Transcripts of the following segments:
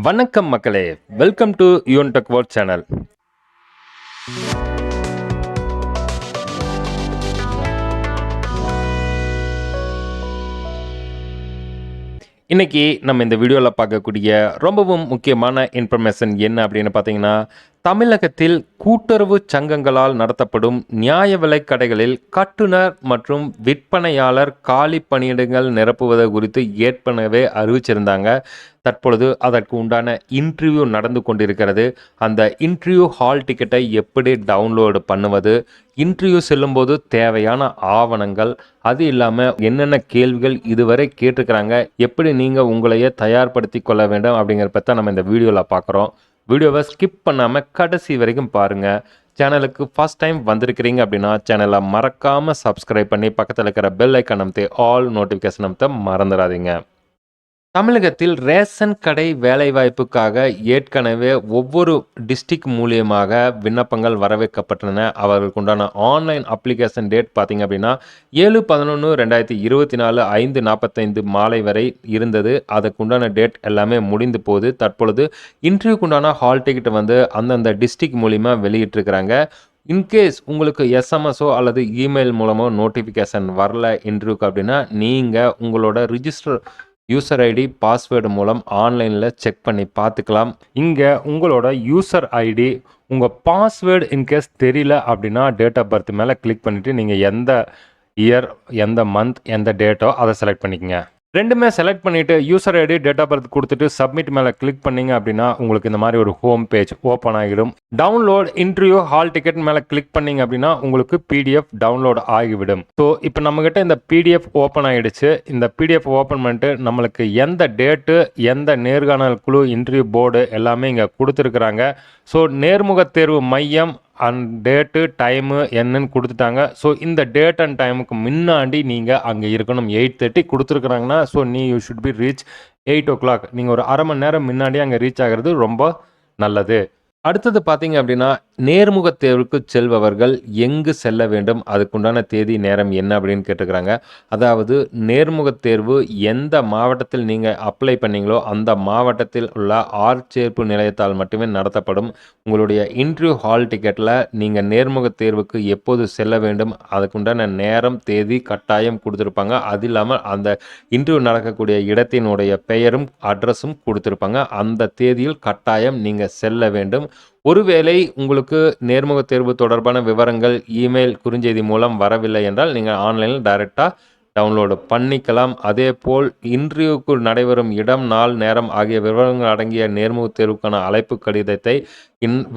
வணக்கம் மக்களே, welcome to Yuvan tech world channel. இன்னைக்கு நம்ம இந்த வீடியோவில் பார்க்கக்கூடிய ரொம்பவும் முக்கியமான இன்ஃபர்மேஷன் என்ன அப்படின்னு பார்த்தீங்கன்னா, தமிழகத்தில் கூட்டுறவு சங்கங்களால் நடத்தப்படும் நியாய விலைக் கடைகளில் கட்டுனர் மற்றும் விற்பனையாளர் காலி பணியிடங்கள் நிரப்புவது குறித்து ஏற்கனவே அறிவிச்சிருந்தாங்க. தற்பொழுது அதற்கு உண்டான இன்டர்வியூ நடந்து கொண்டிருக்கிறது. அந்த இன்டர்வியூ ஹால் டிக்கெட்டை எப்படி டவுன்லோடு பண்ணுவது, இன்டர்வியூ செல்லும்போது தேவையான ஆவணங்கள், அது இல்லாமல் என்னென்ன கேள்விகள் இதுவரை கேட்டிருக்கிறாங்க, எப்படி நீங்கள் உங்களையே தயார்படுத்தி கொள்ள வேண்டும் அப்படிங்கிற பற்றி நம்ம இந்த வீடியோவில் பார்க்குறோம். வீடியோவை ஸ்கிப் பண்ணாமல் கடைசி வரைக்கும் பாருங்கள். சேனலுக்கு ஃபஸ்ட் டைம் வந்திருக்கிறீங்க அப்படின்னா சேனலை மறக்காமல் சப்ஸ்கிரைப் பண்ணி பக்கத்தில் இருக்கிற பெல் ஐக்கான் அமைத்து ஆல் நோட்டிஃபிகேஷன் அமைத்த மறந்துடாதீங்க. தமிழகத்தில் ரேஷன் கடை வேலைவாய்ப்புக்காக ஏற்கனவே ஒவ்வொரு டிஸ்ட்ரிக்ட் மூலியமாக விண்ணப்பங்கள் வரவேற்கப்பட்டன. அவர்களுக்கு உண்டான ஆன்லைன் அப்ளிகேஷன் டேட் பார்த்திங்க அப்படின்னா 7/11/2024 5:45 மாலை வரை இருந்தது. அதுக்கு உண்டான டேட் எல்லாமே முடிந்து போகுது. தற்பொழுது இன்டர்வியூக்கு உண்டான ஹால் டிக்கெட் வந்து அந்தந்த டிஸ்ட்ரிக்ட் மூலியமாக வெளியிட்டிருக்கிறாங்க. இன்கேஸ் உங்களுக்கு எஸ்எம்எஸோ அல்லது இமெயில் மூலமோ நோட்டிஃபிகேஷன் வரல இன்டர்வியூக்கு அப்படின்னா நீங்கள் உங்களோட ரிஜிஸ்டர் யூசர் ஐடி பாஸ்வேர்டு மூலம் ஆன்லைனில் செக் பண்ணி பார்த்துக்கலாம். இங்கே உங்களோட யூசர் ஐடி உங்கள் பாஸ்வேர்டு இன்கேஸ் தெரியல அப்படின்னா டேட் ஆஃப் பர்த் மேலே கிளிக் பண்ணிவிட்டு நீங்கள் எந்த இயர், எந்த மந்த், எந்த டேட்டோ அதை செலக்ட் பண்ணிக்கங்க. ரெண்டுமே செலக்ட் பண்ணிவிட்டு user ID, date of birth கொடுத்துட்டு சப்மிட் மேலே கிளிக் பண்ணிங்க அப்படின்னா உங்களுக்கு இந்த மாதிரி ஒரு ஹோம் பேஜ் ஓப்பன் ஆகிடும். டவுன்லோட் இன்டர்வியூ ஹால் டிக்கெட் மேலே கிளிக் பண்ணிங்க அப்படின்னா உங்களுக்கு பிடிஎஃப் டவுன்லோட் ஆகிவிடும். ஸோ இப்போ நம்மக்கிட்ட இந்த பிடிஎஃப் ஓப்பன் ஆகிடுச்சு. இந்த பிடிஎஃப் ஓப்பன் பண்ணிட்டு நம்மளுக்கு எந்த டேட்டு, எந்த நேர்காணல் குழு, இன்டர்வியூ போர்டு எல்லாமே இங்கே கொடுத்துருக்குறாங்க. ஸோ நேர்முக தேர்வு மையம் அண்ட் டேட்டு, டைமு என்னன்னு கொடுத்துட்டாங்க. ஸோ இந்த டேட் அண்ட் டைமுக்கு முன்னாடி நீங்கள் அங்கே இருக்கணும். 8:30 கொடுத்துருக்குறாங்கன்னா so you should be reach 8 o'clock. நீங்கள் ஒரு அரை மணி நேரம் முன்னாடி அங்கே ரீச் ஆகிறது ரொம்ப நல்லது. அடுத்தது பார்த்தீங்க அப்படின்னா, நேர்முக தேர்வுக்கு செல்பவர்கள் எங்கு செல்ல வேண்டும், அதுக்குண்டான தேதி நேரம் என்ன அப்படின்னு கேட்டுக்கிறாங்க. அதாவது நேர்முக தேர்வு எந்த மாவட்டத்தில் நீங்கள் அப்ளை பண்ணீங்களோ அந்த மாவட்டத்தில் உள்ள ஆட்சேர்ப்பு நிலையத்தால் மட்டுமே நடத்தப்படும். உங்களுடைய இன்டர்வியூ ஹால் டிக்கெட்டில் நீங்கள் நேர்முக தேர்வுக்கு எப்போது செல்ல வேண்டும் அதுக்குண்டான நேரம், தேதி கட்டாயம் கொடுத்துருப்பாங்க. அது இல்லாமல் அந்த இன்டர்வியூ நடக்கக்கூடிய இடத்தினுடைய பெயரும் அட்ரஸும் கொடுத்துருப்பாங்க. அந்த தேதியில் கட்டாயம் நீங்கள் செல்ல வேண்டும். ஒருவேளை உங்களுக்கு நேர்முக தேர்வு தொடர்பான விவரங்கள் இமெயில், குறுஞ்செய்தி மூலம் வரவில்லை என்றால் நீங்கள் ஆன்லைனில் டைரெக்டாக டவுன்லோடு பண்ணிக்கலாம். அதே போல் இன்டர்வியூக்கு நடைபெறும் இடம், நாள், நேரம் ஆகிய விவரங்கள் அடங்கிய நேர்முக தேர்வுக்கான அழைப்பு கடிதத்தை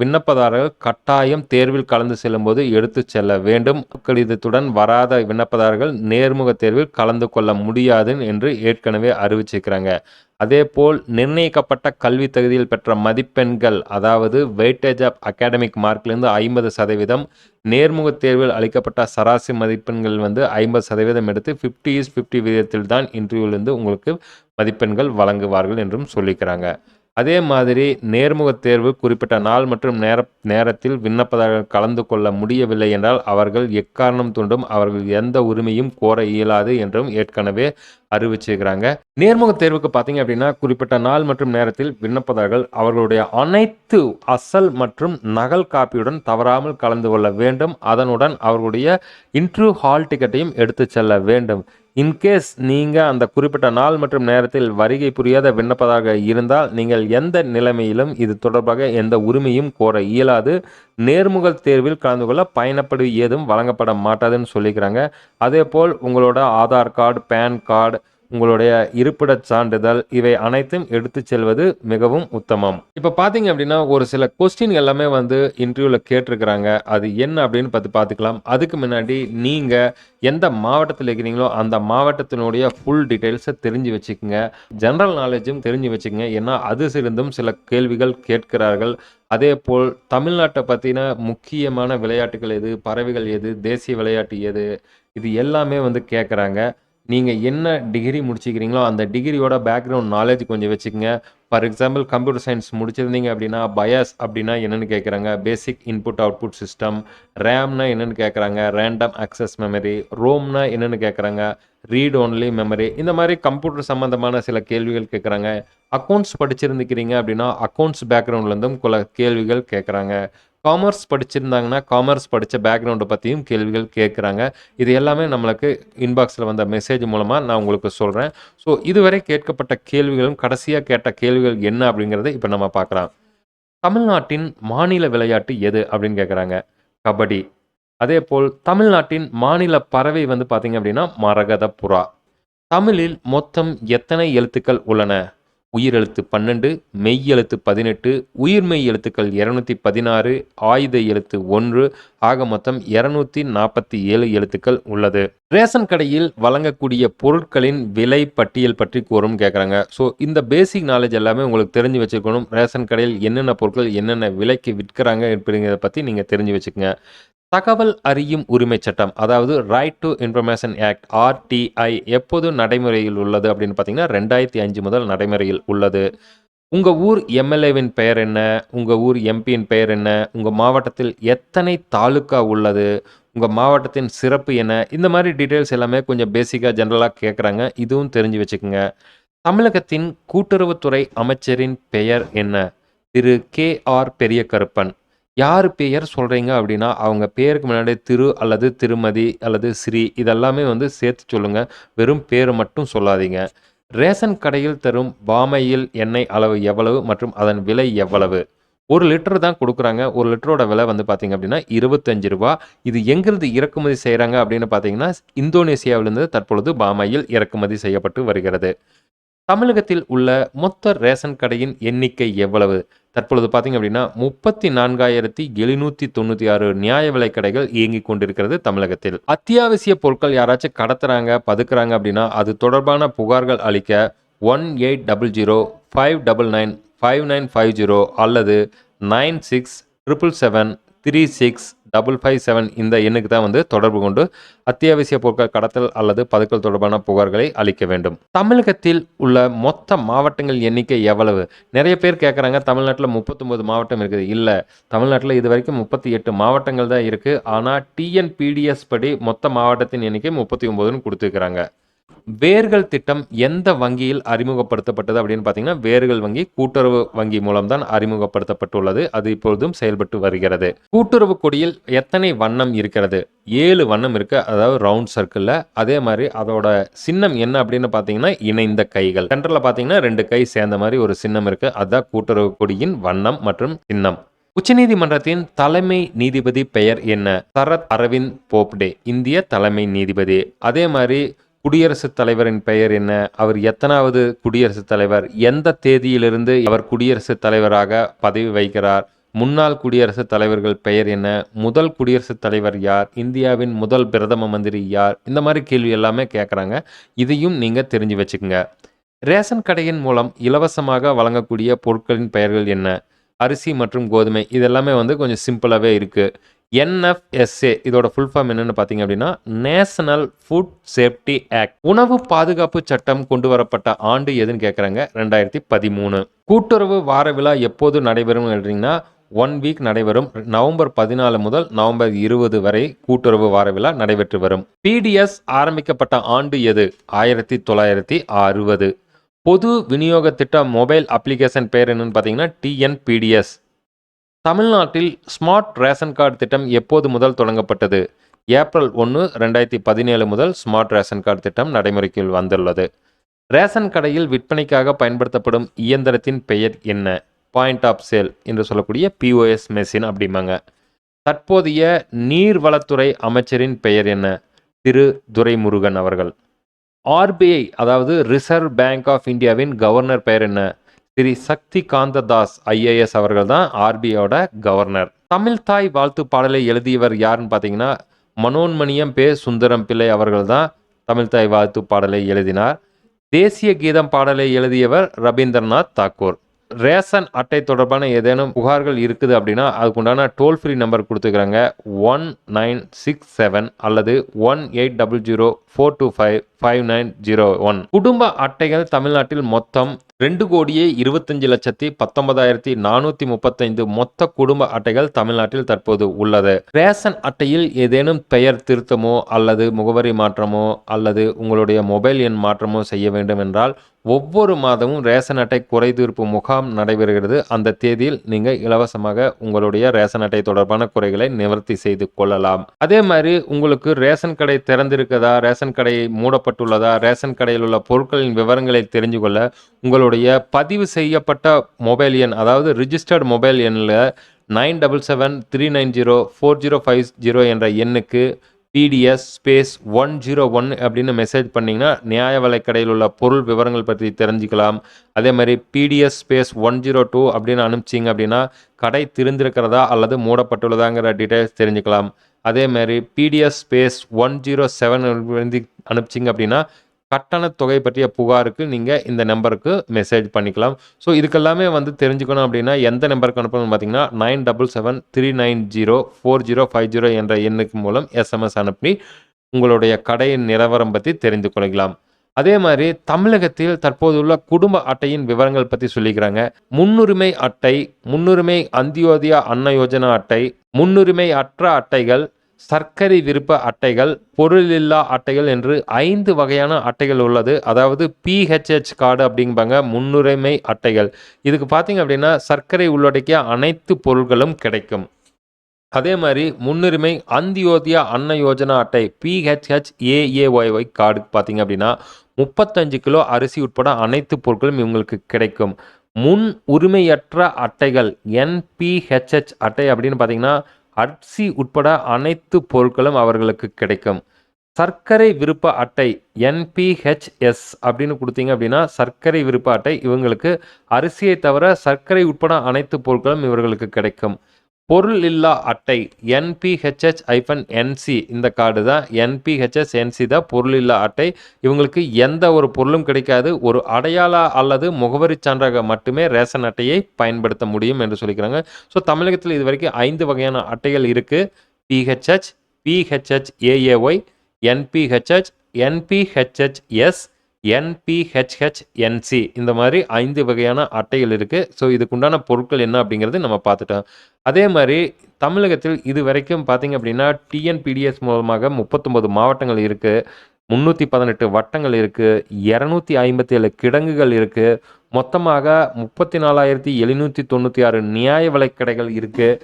விண்ணப்பதாரர்கள் கட்டாயம் தேர்வில் கலந்து செல்லும்போது எடுத்து செல்ல வேண்டும். கடிதத்துடன் வராத விண்ணப்பதாரர்கள் நேர்முக தேர்வில் கலந்து கொள்ள முடியாது என்று ஏற்கனவே அறிவிச்சிருக்கிறாங்க. அதேபோல் நிர்ணயிக்கப்பட்ட கல்வி தகுதியில் பெற்ற மதிப்பெண்கள், அதாவது வெயிட்டேஜ் ஆஃப் அகாடமிக் மார்க்லேருந்து 50%, நேர்முக தேர்வில் அளிக்கப்பட்ட சராசரி மதிப்பெண்கள் வந்து 50% எடுத்து 50:50 விகிதத்தில் தான் இன்டர்வியூலேருந்து உங்களுக்கு மதிப்பெண்கள் வழங்குவார்கள் என்றும் சொல்லிக்கிறாங்க. அதே மாதிரி நேர்முக தேர்வு குறிப்பிட்ட நாள் மற்றும் நேரத்தில் விண்ணப்பதாரர்கள் கலந்து கொள்ள முடியவில்லை என்றால் அவர்கள் எக்காரணம் கொண்டும் அவர்கள் எந்த உரிமையும் கோர இயலாது என்றும் ஏற்கனவே அறிவிச்சிருக்கிறாங்க. நேர்முக தேர்வுக்கு பார்த்தீங்க அப்படின்னா குறிப்பிட்ட நாள் மற்றும் நேரத்தில் விண்ணப்பதாரர்கள் அவர்களுடைய அனைத்து அசல் மற்றும் நகல் காப்பியுடன் தவறாமல் கலந்து கொள்ள வேண்டும். அதனுடன் அவர்களுடைய இன்டர்வியூ ஹால் டிக்கெட்டையும் எடுத்து செல்ல வேண்டும். இன்கேஸ் நீங்கள் அந்த குறிப்பிட்ட நாள் மற்றும் நேரத்தில் வருகை புரியாத விண்ணப்பதாக இருந்தால் நீங்கள் எந்த நிலைமையிலும் இது தொடர்பாக எந்த உரிமையும் கோர இயலாது. நேர்முக தேர்வில் கலந்து கொள்ள பயணப்படி ஏதும் வழங்கப்பட மாட்டாதுன்னு சொல்லிக்கிறாங்க. அதே போல் உங்களோட ஆதார் கார்டு, பேன் கார்டு, உங்களுடைய இருப்பிடச் சான்றிதழ் இவை அனைத்தும் எடுத்து செல்வது மிகவும் உத்தமம். இப்போ பார்த்தீங்க அப்படின்னா ஒரு சில கொஸ்டின் எல்லாமே வந்து இன்டர்வியூவில் கேட்டிருக்கிறாங்க. அது என்ன அப்படின்னு பார்த்துக்கலாம். அதுக்கு முன்னாடி நீங்கள் எந்த மாவட்டத்தில் இருக்கிறீங்களோ அந்த மாவட்டத்தினுடைய ஃபுல் டீட்டெயில்ஸை தெரிஞ்சு வச்சுக்கோங்க. ஜென்ரல் நாலேஜும் தெரிஞ்சு வச்சுக்கோங்க. ஏன்னா அது சிறந்தும் சில கேள்விகள் கேட்கிறார்கள். அதே போல் தமிழ்நாட்டை பற்றின முக்கியமான விளையாட்டுகள் எது, பறவைகள் எது, தேசிய விளையாட்டு எது, இது எல்லாமே வந்து கேட்குறாங்க. நீங்க என்ன டிகிரி முடிச்சிருக்கிறீங்களோ, அந்த டிகிரியோட பேக்ரவுண்ட் நாலேட்ஜ் கொஞ்சம் வச்சுக்கங்க. ஃபார் எக்ஸாம்பிள் கம்ப்யூட்டர் சயின்ஸ் முடிச்சிருந்தீங்க அப்படின்னா, பயாஸ் அப்படின்னா என்னன்னு கேட்குறாங்க. Basic input output system. ரேம்னா என்னன்னு கேட்குறாங்க. Random access memory. ரோம்னா என்னன்னு கேட்குறாங்க. Read only memory. இந்த மாரி கம்ப்யூட்டர் சம்மந்தமான சில கேள்விகள் கேட்குறாங்க. அக்கவுண்ட்ஸ் படிச்சிருந்துக்கிறீங்க அப்படின்னா, அக்கவுண்ட்ஸ் பேக்ரவுண்ட்லேருந்தும் சில கேள்விகள் கேட்குறாங்க. காமர்ஸ் படிச்சிருந்தாங்கன்னா, காமர்ஸ் படிச்ச பேக்ரவுண்ட பத்தியும் கேள்விகள் கேட்குறாங்க. இது எல்லாமே நம்மளுக்கு இன்பாக்ஸ்ல வந்த மெசேஜ் மூலமா நான் உங்களுக்கு சொல்றேன். ஸோ இதுவரை கேட்கப்பட்ட கேள்விகளும், கடைசியா கேட்ட கேள்விகள் என்ன அப்படிங்கிறத இப்ப நம்ம பார்க்கலாம். தமிழ்நாட்டின் மாநில விளையாட்டு எது அப்படின்னு கேட்குறாங்க. கபடி. அதேபோல் தமிழ்நாட்டின் மாநில பறவை வந்து பார்த்தீங்க அப்படின்னா, மரகத புறா. தமிழில் மொத்தம் எத்தனை எழுத்துக்கள் உள்ளன? உயிரெழுத்து 12, மெய் எழுத்து 18, உயிர்மெய் எழுத்துக்கள் 216, ஆயுத எழுத்து 1, ஆக மொத்தம் 247 எழுத்துக்கள் உள்ளது. ரேஷன் கடையில் வழங்கக்கூடிய பொருட்களின் விலை பட்டியல் பற்றி கூறும் கேட்குறாங்க. ஸோ இந்த பேசிக் நாலேஜ் எல்லாமே உங்களுக்கு தெரிஞ்சு வச்சுக்கணும். ரேஷன் கடையில் என்னென்ன பொருட்கள் என்னென்ன விலைக்கு விற்கிறாங்க அப்படிங்கிறத பற்றி நீங்கள் தெரிஞ்சு வச்சுக்கங்க. தகவல் அறியும் உரிமைச் சட்டம், அதாவது right to information act RTI எப்போது நடைமுறையில் உள்ளது அப்படின்னு பார்த்தீங்கன்னா 2005 முதல் நடைமுறையில் உள்ளது. உங்கள் ஊர் எம்எல்ஏவின் பெயர் என்ன? உங்கள் ஊர் எம்பியின் பெயர் என்ன? உங்கள் மாவட்டத்தில் எத்தனை தாலுக்கா உள்ளது? உங்கள் மாவட்டத்தின் சிறப்பு என்ன? இந்த மாதிரி டீட்டெயில்ஸ் எல்லாமே கொஞ்சம் பேசிக்காக ஜென்ரலாக கேட்குறாங்க. இதுவும் தெரிஞ்சு வச்சுக்கோங்க. தமிழகத்தின் கூட்டுறவுத்துறை அமைச்சரின் பெயர் என்ன? திரு கே.ஆர். பெரிய கருப்பன். யார் பெயர் சொல்கிறீங்க அப்படின்னா, அவங்க பேருக்கு முன்னாடி திரு அல்லது திருமதி அல்லது ஸ்ரீ இதெல்லாமே வந்து சேர்த்து சொல்லுங்கள். வெறும் பேர் மட்டும் சொல்லாதீங்க. ரேஷன் கடையில் தரும் பாமாயில் எண்ணெய் அளவு எவ்வளவு மற்றும் அதன் விலை எவ்வளவு? 1 லிட்டர் தான் கொடுக்குறாங்க. 1 லிட்டரோட விலை வந்து பார்த்தீங்க அப்படின்னா ரூ. 25. இது எங்கிருந்து இறக்குமதி செய்கிறாங்க அப்படின்னு பார்த்தீங்கன்னா, இந்தோனேசியாவிலிருந்து தற்பொழுது பாமாயில் இறக்குமதி செய்யப்பட்டு வருகிறது. தமிழகத்தில் உள்ள மொத்த ரேஷன் கடையின் எண்ணிக்கை எவ்வளவு? தற்பொழுது பார்த்தீங்க அப்படின்னா 34,796 நியாய விலைக் கடைகள் இயங்கிக் கொண்டிருக்கிறது தமிழகத்தில். அத்தியாவசிய பொருட்கள் யாராச்சும் கடத்துறாங்க, பதுக்குறாங்க அப்படின்னா அது தொடர்பான புகார்கள் அளிக்க 1800 599 5950 அல்லது 9677736557 இந்த எண்ணுக்கு தான் வந்து தொடர்பு கொண்டு அத்தியாவசிய பொருட்கள் கடத்தல் அல்லது பதுக்கல் தொடர்பான புகார்களை அளிக்க வேண்டும். தமிழகத்தில் உள்ள மொத்த மாவட்டங்கள் எண்ணிக்கை எவ்வளவு? நிறைய பேர் கேட்குறாங்க, தமிழ்நாட்டில் 39 மாவட்டம் இருக்குது. இல்லை, தமிழ்நாட்டில் இது வரைக்கும் 38 மாவட்டங்கள் தான் இருக்குது. ஆனால் டிஎன்பிடிஎஸ் படி மொத்த மாவட்டத்தின் எண்ணிக்கை 39ன்னு கொடுத்துருக்குறாங்க. வேர்கள் திட்டம் எந்த வங்கியில் அறிமுகப்படுத்தப்பட்டது அப்படின்னு பார்த்தீங்கன்னா, வேர்கள் வங்கி கூட்டுறவு வங்கி மூலம்தான் அறிமுகப்படுத்தப்பட்டுள்ளது. அது இப்பொழுதும் செயல்பட்டு வருகிறது. கூட்டுறவு கொடியில் எத்தனை வண்ணம் இருக்கிறது? 7 வண்ணம் இருக்கு. அதாவது ரவுண்ட் சர்க்கிளில். அதே மாதிரி அதோட சின்னம் என்ன அப்படின்னு பார்த்தீங்கன்னா, இணைந்த கைகள். சென்டரில் பார்த்தீங்கன்னா 2 கை சேர்ந்த மாதிரி ஒரு சின்னம் இருக்கு. அதுதான் கூட்டுறவு கொடியின் வண்ணம் மற்றும் சின்னம். உச்சநீதிமன்றத்தின் தலைமை நீதிபதி பெயர் என்ன? சரத் அரவிந்த் போப்டே, இந்திய தலைமை நீதிபதி. அதே மாதிரி குடியரசுத் தலைவரின் பெயர் என்ன? அவர் எத்தனாவது குடியரசுத் தலைவர்? எந்த தேதியிலிருந்து அவர் குடியரசுத் தலைவராக பதவி வகிக்கிறார்? முன்னாள் குடியரசுத் தலைவர்கள் பெயர் என்ன? முதல் குடியரசுத் தலைவர் யார்? இந்தியாவின் முதல் பிரதம மந்திரி யார்? இந்த மாதிரி கேள்வி எல்லாமே கேட்குறாங்க. இதையும் நீங்கள் தெரிஞ்சு வச்சுக்கோங்க. ரேஷன் கடையின் மூலம் இலவசமாக வழங்கக்கூடிய பொருட்களின் பெயர்கள் என்ன? அரிசி மற்றும் கோதுமை. இதெல்லாமே வந்து கொஞ்சம் சிம்பிளாகவே இருக்குது. என்எஃப்எஸ்ஏ இதோட ஃபுல் ஃபார்ம் என்னன்னு பார்த்தீங்க அப்படின்னா, நேஷனல் ஃபுட் சேஃப்டி ஆக்ட். உணவு பாதுகாப்பு சட்டம் கொண்டு வரப்பட்ட ஆண்டு எதுன்னு கேட்குறாங்க. 2013. கூட்டுறவு வார விழா எப்போது நடைபெறும் கேட்டீங்கன்னா, 1 வீக் நடைபெறும். நவம்பர் 14 முதல் நவம்பர் 20 வரை கூட்டுறவு வார விழா நடைபெற்று வரும். பிடிஎஸ் ஆரம்பிக்கப்பட்ட ஆண்டு எது? 1960. பொது விநியோக திட்ட மொபைல் அப்ளிகேஷன் பெயர் என்னன்னு பார்த்தீங்கன்னா, டிஎன்பிடிஎஸ். தமிழ்நாட்டில் ஸ்மார்ட் ரேஷன் கார்டு திட்டம் எப்போது முதல் தொடங்கப்பட்டது? ஏப்ரல் 1, 2017 முதல் ஸ்மார்ட் ரேஷன் கார்டு திட்டம் நடைமுறைக்கு வந்துள்ளது. ரேஷன் கடையில் விற்பனைக்காக பயன்படுத்தப்படும் இயந்திரத்தின் பெயர் என்ன? பாயிண்ட் ஆஃப் சேல் என்று சொல்லக்கூடிய பிஓஎஸ் மெஷின் அப்படிம்பாங்க. தற்போதைய நீர்வளத்துறை அமைச்சரின் பெயர் என்ன? திரு துரைமுருகன் அவர்கள். ஆர்பிஐ அதாவது ரிசர்வ் பேங்க் ஆஃப் இந்தியாவின் கவர்னர் பெயர் என்ன? திரு சக்தி காந்த தாஸ் ஐஏஎஸ் அவர்கள் தான் ஆர்பிஐயோட கவர்னர். தமிழ் தாய் வாழ்த்து பாடலை எழுதியவர் யாருன்னு பார்த்தீங்கன்னா, மனோன்மணியம் பே சுந்தரம் பிள்ளை அவர்கள் தான் தமிழ் தாய் வாழ்த்து பாடலை எழுதினார். தேசிய கீதம் பாடலை எழுதியவர் ரவீந்திரநாத் தாக்கூர். ரேஷன் அட்டை தொடர்பான ஏதேனும் புகார்கள் இருக்குது அப்படின்னா அதுக்குண்டான டோல் ஃப்ரீ நம்பர் கொடுத்துக்கிறாங்க. 1967 அல்லது 1800 425 5901. குடும்ப அட்டைகள் தமிழ்நாட்டில் மொத்தம் 2,25,19,435 மொத்த குடும்ப அட்டைகள் தமிழ்நாட்டில் தற்போது உள்ளது. ரேஷன் அட்டையில் ஏதேனும் பெயர் திருத்தமோ அல்லது முகவரி மாற்றமோ அல்லது உங்களுடைய மொபைல் எண் மாற்றமோ செய்ய வேண்டும் என்றால் ஒவ்வொரு மாதமும் ரேஷன் அட்டை குறைதீர்ப்பு முகாம் நடைபெறுகிறது. அந்த தேதியில் நீங்கள் இலவசமாக உங்களுடைய ரேஷன் அட்டை தொடர்பான குறைகளை நிவர்த்தி செய்து கொள்ளலாம். அதே மாதிரி உங்களுக்கு ரேஷன் கடை திறந்திருக்கிறதா, ரேஷன் கடை மூடப்பட்டுள்ளதா, ரேஷன் கடையில் உள்ள பொருட்களின் விவரங்களை தெரிஞ்சு கொள்ள உங்களுடைய பதிவு செய்யப்பட்ட மொபைல் எண், அதாவது ரிஜிஸ்டர்டு மொபைல் எண்ணில் 9773904050 என்ற எண்ணுக்கு PDS ஸ்பேஸ் 101 அப்படின்னு மெசேஜ் பண்ணிங்கன்னா நியாய விலைக்கடையில் உள்ள பொருள் விவரங்கள் பற்றி தெரிஞ்சுக்கலாம். அதே மாதிரி PDS ஸ்பேஸ் 102 அப்படின்னு அனுப்பிச்சிங்க அப்படின்னா கடை திறந்திருக்கிறதா அல்லது மூடப்பட்டுள்ளதாங்கிற டீட்டெயில்ஸ் தெரிஞ்சுக்கலாம். அதே மாதிரி PDS ஸ்பேஸ் 107 அனுப்பிச்சிங்க அப்படின்னா கட்டண தொகை பற்றிய புகாருக்கு நீங்கள் இந்த நம்பருக்கு மெசேஜ் பண்ணிக்கலாம். ஸோ இதுக்கெல்லாமே தெரிஞ்சுக்கணும் அப்படின்னா எந்த நம்பருக்கு அனுப்பணும்னு பார்த்தீங்கன்னா 9773904050 என்ற எண்ணுக்கு மூலம் SMS அனுப்பி உங்களுடைய கடையின் நிலவரம் பற்றி தெரிந்து கொள்ளலாம். அதே மாதிரி தமிழகத்தில் தற்போதுள்ள குடும்ப அட்டையின் விவரங்கள் பற்றி சொல்லிக்கிறாங்க. முன்னுரிமை அட்டை, முன்னுரிமை அந்தியோதயா அன்ன யோஜனா அட்டை, முன்னுரிமை அற்ற அட்டைகள், சர்க்கரை விருப்ப அட்டைகள், பொருளில்லா அட்டைகள் என்று 5 வகையான அட்டைகள் உள்ளது. அதாவது PHH கார்டு அப்படிம்பாங்க முன்னுரிமை அட்டைகள். இதுக்கு பார்த்தீங்க அப்படின்னா சர்க்கரை உள்ளடக்கிய அனைத்து பொருட்களும் கிடைக்கும். அதே மாதிரி முன்னுரிமை அந்தியோதயா அன்ன யோஜனா அட்டை PHHAAYY கார்டுக்கு பார்த்தீங்க அப்படின்னா 35 கிலோ அரிசி உட்பட அனைத்து பொருட்களும் இவங்களுக்கு கிடைக்கும். முன் உரிமையற்ற அட்டைகள் NPHH அட்டை அப்படின்னு பார்த்தீங்கன்னா அரிசி உட்பட அனைத்து பொருட்களும் அவர்களுக்கு கிடைக்கும். சர்க்கரை விருப்ப அட்டை NPHS அப்படின்னு கொடுத்தீங்க அப்படின்னா சர்க்கரை விருப்ப அட்டை இவங்களுக்கு அரிசியை தவிர சர்க்கரை உட்பட அனைத்து பொருட்களும் இவர்களுக்கு கிடைக்கும். பொருள் இல்லா அட்டை NPHH-NC இந்த கார்டு தான், NPHS-NC தான் பொருள் இல்லா அட்டை. இவங்களுக்கு எந்த ஒரு பொருளும் கிடைக்காது. ஒரு அடையாள அல்லது முகவரி சான்றாக மட்டுமே ரேஷன் அட்டையை பயன்படுத்த முடியும் என்று சொல்லிக்கிறாங்க. ஸோ தமிழகத்தில் இது வரைக்கும் 5 வகையான அட்டைகள் இருக்குது. PHH, PHHAAY, NPHH, NPHHS, NPHHNC இந்த மாதிரி 5 வகையான அட்டைகள் இருக்குது. ஸோ இதுக்குண்டான பொருட்கள் என்ன அப்படிங்கிறது நம்ம பார்த்துட்டோம். அதே மாதிரி தமிழகத்தில் இது வரைக்கும் பார்த்திங்க அப்படின்னா TNPDS மூலமாக 39 மாவட்டங்கள் இருக்குது, 318 வட்டங்கள் இருக்குது, 257 கிடங்குகள் இருக்குது, மொத்தமாக 34,796 நியாய விலைக்கடைகள் இருக்குது,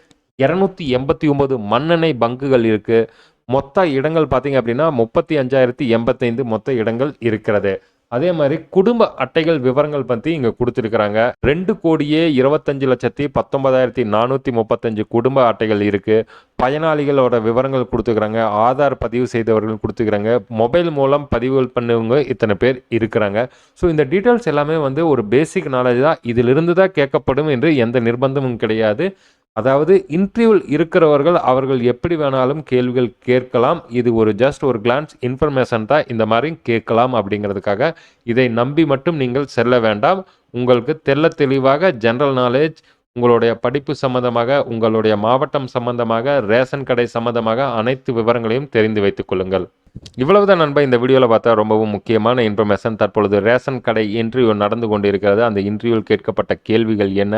289 மண்ணெண்ணெய் பங்குகள் இருக்குது. மொத்த இடங்கள் பார்த்தீங்க அப்படின்னா 35,085 மொத்த இடங்கள் இருக்கிறது. அதே மாதிரி குடும்ப அட்டைகள் விவரங்கள் பற்றி இங்கே கொடுத்துருக்குறாங்க. 2,25,19,435 குடும்ப அட்டைகள் இருக்குது. பயனாளிகளோட விவரங்கள் கொடுத்துக்கிறாங்க. ஆதார் பதிவு செய்தவர்கள் கொடுத்துக்கிறாங்க. மொபைல் மூலம் பதிவுகள் பண்ணவங்க இத்தனை பேர் இருக்கிறாங்க. ஸோ இந்த டீட்டெயில்ஸ் எல்லாமே ஒரு பேசிக் நாலேஜ் தான். இதிலிருந்து தான் கேட்கப்படும் என்று எந்த நிர்பந்தமும் கிடையாது. அதாவது இன்டர்வியூவில் இருக்கிறவர்கள் அவர்கள் எப்படி வேணாலும் கேள்விகள் கேட்கலாம். இது ஒரு ஜஸ்ட் ஒரு கிளான்ஸ் இன்ஃபர்மேஷன் தான், இந்த மாதிரி கேட்கலாம் அப்படிங்கிறதுக்காக இதை நம்பி மட்டும் நீங்கள் செல்ல வேண்டாம். உங்களுக்கு தெளிவாக ஜெனரல் நாலேஜ், உங்களுடைய படிப்பு சம்பந்தமாக, உங்களுடைய மாவட்டம் சம்பந்தமாக, ரேஷன் கடை சம்பந்தமாக அனைத்து விவரங்களையும் தெரிந்து வைத்துக் கொள்ளுங்கள். இவ்வளவுதான் நண்பா இந்த வீடியோவில் பார்த்தா ரொம்பவும் முக்கியமான இன்ஃபர்மேஷன். தற்பொழுது ரேஷன் கடை இன்டர்வியூ நடந்து கொண்டிருக்கிறது. அந்த இன்டர்வியூவில் கேட்கப்பட்ட கேள்விகள் என்ன,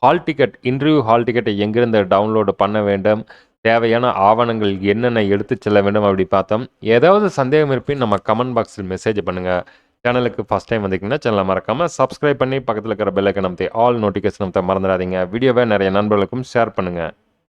ஹால் டிக்கெட், இன்டர்வியூ ஹால் டிக்கெட்டை எங்கிருந்து டவுன்லோடு பண்ண வேண்டும், தேவையான ஆவணங்கள் என்னென்ன எடுத்து செல்ல வேண்டும் அப்படி பார்த்தோம். ஏதாவது சந்தேகம் இருப்பின் நம்ம கமெண்ட் பாக்ஸில் மெசேஜ் பண்ணுங்கள். சேனலுக்கு ஃபஸ்ட் டைம் வந்தீங்கன்னா சேனலை மறக்காமல் சப்ஸ்கிரைப் பண்ணி பக்கத்தில் இருக்கிற பெல் ஐக்கன் அமைத்து ஆல் நோட்டிஃபிகேஷன் அமைத்த மறந்துடாதீங்க. வீடியோவை நிறைய நண்பர்களுக்கும் ஷேர் பண்ணுங்கள்.